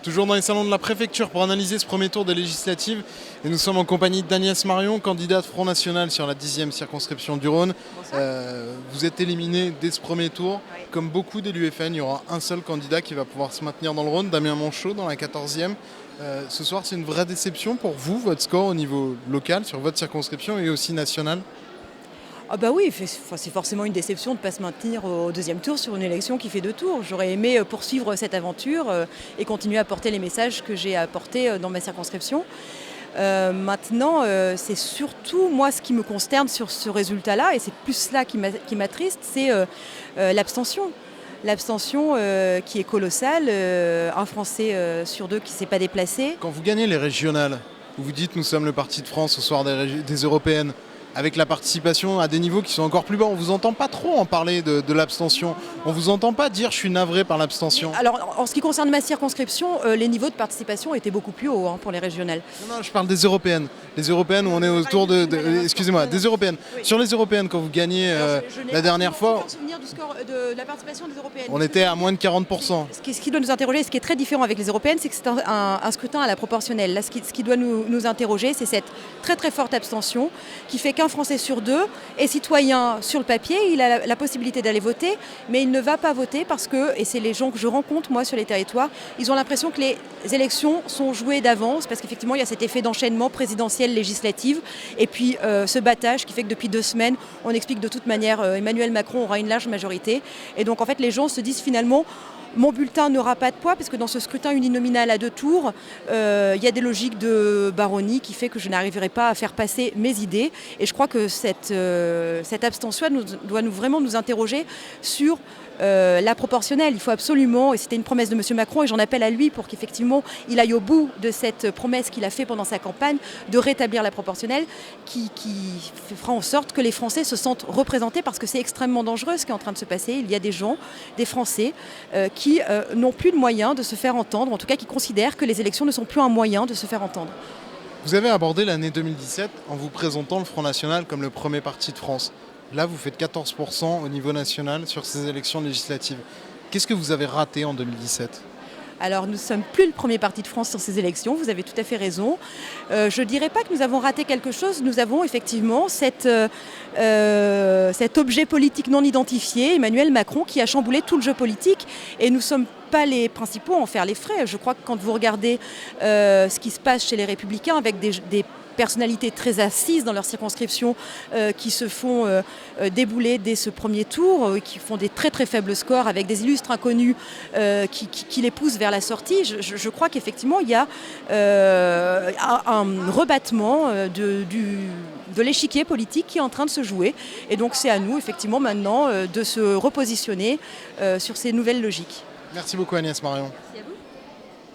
Toujours dans les salons de la préfecture pour analyser ce premier tour des législatives. Et nous sommes en compagnie d'Agnès Marion, candidate Front National sur la 10e circonscription du Rhône. Vous êtes éliminée dès ce premier tour. Oui. Comme beaucoup d'élus FN, il y aura un seul candidat qui va pouvoir se maintenir dans le Rhône, Damien Manchot, dans la 14e. Ce soir, c'est une vraie déception pour vous, votre score au niveau local, sur votre circonscription et aussi national? Ah bah oui, c'est forcément une déception de ne pas se maintenir au deuxième tour sur une élection qui fait 2 tours. J'aurais aimé poursuivre cette aventure et continuer à porter les messages que j'ai apportés dans ma circonscription. Maintenant, c'est surtout moi ce qui me consterne sur ce résultat-là, et c'est plus cela qui m'attriste, c'est l'abstention. L'abstention qui est colossale, un Français sur 2 qui ne s'est pas déplacé. Quand vous gagnez les régionales, vous dites nous sommes le parti de France au soir des européennes, avec la participation à des niveaux qui sont encore plus bas, on ne vous entend pas trop en parler de l'abstention. On ne vous entend pas dire je suis navré par l'abstention. Alors, en ce qui concerne ma circonscription, les niveaux de participation étaient beaucoup plus hauts pour les régionales. Non, je parle des européennes. Les européennes où on est autour excusez-moi, des européennes. Oui. Sur les européennes, quand vous gagnez la dernière fois, souvenir du score de la participation des européennes. on était à moins de 40%. Ce qui doit nous interroger, ce qui est très différent avec les européennes, c'est que c'est un scrutin à la proportionnelle. Là, ce qui doit nous interroger, c'est cette très très forte abstention qui fait qu'un Français sur 2 est citoyen sur le papier, il a la possibilité d'aller voter, mais il ne va pas voter parce que, et c'est les gens que je rencontre moi sur les territoires, ils ont l'impression que les élections sont jouées d'avance parce qu'effectivement il y a cet effet d'enchaînement présidentiel, législative, et puis ce battage qui fait que depuis 2 semaines, on explique de toute manière Emmanuel Macron aura une large majorité, et donc en fait les gens se disent finalement mon bulletin n'aura pas de poids parce que dans ce scrutin uninominal à 2 tours, il y a des logiques de baronnie qui fait que je n'arriverai pas à faire passer mes idées. Et je crois que cette abstention doit vraiment nous interroger sur la proportionnelle. Il faut absolument, et c'était une promesse de M. Macron, et j'en appelle à lui pour qu'effectivement il aille au bout de cette promesse qu'il a fait pendant sa campagne, de rétablir la proportionnelle, qui fera en sorte que les Français se sentent représentés, parce que c'est extrêmement dangereux ce qui est en train de se passer. Il y a des gens, des Français, qui n'ont plus de moyens de se faire entendre, en tout cas qui considèrent que les élections ne sont plus un moyen de se faire entendre. Vous avez abordé l'année 2017 en vous présentant le Front National comme le premier parti de France. Là, vous faites 14% au niveau national sur ces élections législatives. Qu'est-ce que vous avez raté en 2017 ? Alors nous ne sommes plus le premier parti de France sur ces élections, vous avez tout à fait raison. Je ne dirais pas que nous avons raté quelque chose, nous avons effectivement cet objet politique non identifié, Emmanuel Macron, qui a chamboulé tout le jeu politique, et nous ne sommes pas les principaux à en faire les frais. Je crois que quand vous regardez ce qui se passe chez les Républicains avec des personnalités très assises dans leur circonscription qui se font débouler dès ce premier tour, qui font des très très faibles scores avec des illustres inconnus qui les poussent vers la sortie. Je crois qu'effectivement il y a un rebattement de l'échiquier politique qui est en train de se jouer, et donc c'est à nous effectivement maintenant de se repositionner sur ces nouvelles logiques. Merci beaucoup Agnès Marion. Merci à vous.